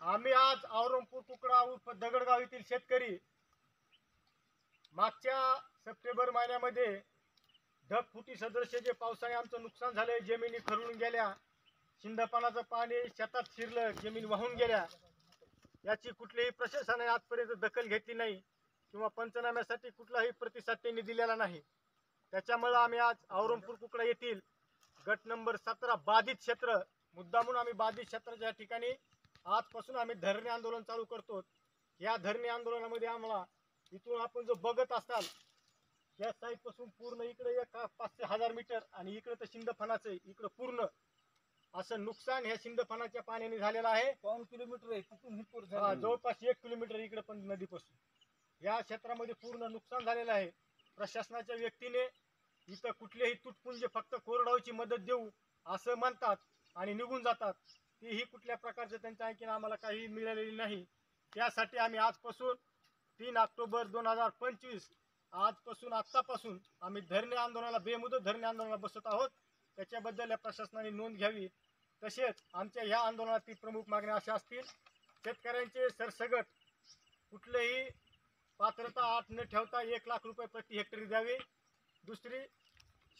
आम्ही आज औरंगपूर कुकडा उर्फ दगडगाव येथील शेतकरी मागच्या सप्टेंबर महिन्यामध्ये ढगफुटी सदृश्य जे पावसाने आमचं नुकसान झाले, जमिनी खरडून गेल्या, शिंदपानाचं पाणी शेतात शिरलं, जमीन वाहून गेल्या, याची कुठलीही प्रशासनाने आजपर्यंत दखल घेतली नाही किंवा पंचनाम्यासाठी कुठलाही प्रतिसाद त्यांनी दिलेला नाही। त्याच्यामुळे आम्ही आज औरंगपूर कुकडा येथील गट नंबर 17 बाधित क्षेत्र मुद्दामून आम्ही बाधित क्षेत्राच्या ठिकाणी आजपासून आम्ही धरणे आंदोलन चालू करतो। या धरणे आंदोलनामध्ये आम्हाला इथून आपण जो बघत असाल या साईड पासून पूर्ण इकडे 500-1000 मीटर आणि इकडे तर शिंदफणाचं इकडे पूर्ण असं नुकसान ह्या शिंदफणाच्या पाण्याने झालेलं आहे। 1 किलोमीटर आहे तिथून जवळपास 1 किलोमीटर इकडे पण नदीपासून या क्षेत्रामध्ये पूर्ण नुकसान झालेलं आहे। प्रशासनाच्या व्यक्तीने इथं कुठलेही तुटपुंज फक्त कोरडावची मदत देऊ असं म्हणतात आणि निघून जातात, तीही कुठल्या प्रकारचं त्यांच्या आणखीन आम्हाला काही मिळालेली नाही। त्यासाठी आम्ही आजपासून 3 ऑक्टोबर 2025 आजपासून आत्तापासून आम्ही धरणे आंदोलनाला बेमुदत धरणे आंदोलनाला बसत आहोत। त्याच्याबद्दल या प्रशासनाने नोंद घ्यावी। तसेच आमच्या ह्या आंदोलनातील प्रमुख मागण्या अशा असतील: शेतकऱ्यांचे सरसगट कुठलेही पात्रता अट न ठेवता 1 लाख रुपये प्रति हेक्टरी द्यावे। दुसरी,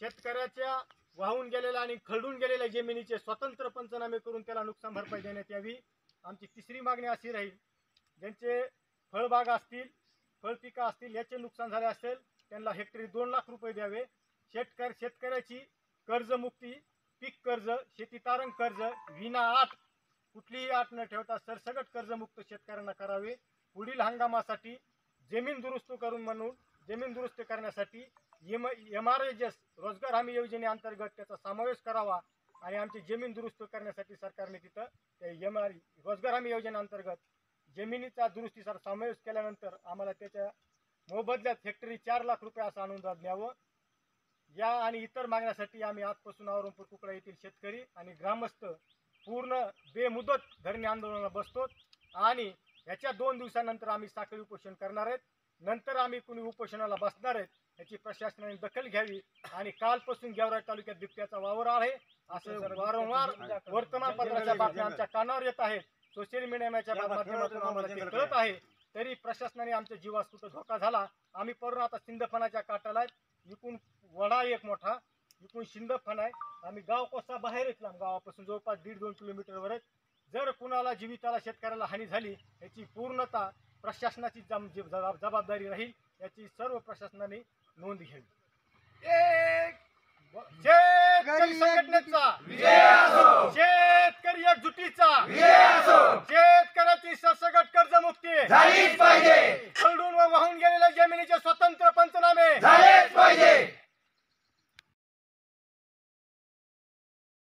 शेतकऱ्याच्या वाहून गेलेल्या आणि खरडून गेलेल्या जमिनीचे स्वतंत्र पंचनामे करून त्याला नुकसान भरपाई देण्यात यावी। आमची तिसरी मागणी अशी राहील, ज्यांचे फळबाग असतील, फळपिकं असतील, याचे नुकसान झाले असेल त्यांना हेक्टरी 2 लाख रुपये द्यावे। शेतकऱ्याची कर्जमुक्ती, पीक कर्ज, शेती तारण कर्ज विना अट कुठलीही अट न ठेवता सरसगट कर्जमुक्त शेतकऱ्यांना करावे। पुढील हंगामासाठी जमीन दुरुस्त करून म्हणून जमीन दुरुस्त करण्यासाठी MRHS रोजगार हमी योजनेअंतर्गत त्याचा समावेश करावा आणि आमची जमीन दुरुस्त करण्यासाठी सरकारने तिथं रोजगार हमी योजनेअंतर्गत जमिनीचा दुरुस्तीचा समावेश केल्यानंतर आम्हाला त्याच्या मोबदल्यात हेक्टरी 4 लाख रुपये असं अनुदान द्यावं। या आणि इतर मागण्यासाठी आम्ही आजपासून औरंगपूर कुकडा येथील शेतकरी आणि ग्रामस्थ पूर्ण बेमुदत धरणे आंदोलनाला बसतो आणि याच्या 2 दिवसानंतर आम्ही साखळी उपोषण करणार आहेत। नंतर आम्ही कुणी उपोषणाला बसणार आहेत, याची प्रशासनाने दखल घ्यावी। आणि कालपासून गेवराई तालुक्यात बिबट्याचा वावर आहे असं वारंवार वर्तमानपत्राच्या बातम्या आमच्या कानावर येत आहेत, सोशल मीडियाच्या माध्यमातून आम्हाला ते कळत आहे। तरी प्रशासनाने आमच्या जीवास कुठं धोका झाला, आम्ही परून आता शिंदफणाच्या काटाला इकून वडा एक मोठा, इकून शिंदफण आहे, आम्ही गाव कोसा बाहेर येतला गावापासून जवळपास 1.5-2 किलोमीटरवर आहे। जर कुणाला जीविताला शेतकऱ्याला हानी झाली याची पूर्णता प्रशासनाची जबाबदारी राहील, याची सर्व प्रशासनाने नोंद घ्यावी। शेतकरी संघटनेचा विजय असो, शेतकरी एकजुटीचा विजय असो, शेतकऱ्याची सरसगट कर्जमुक्ती झालीच पाहिजे।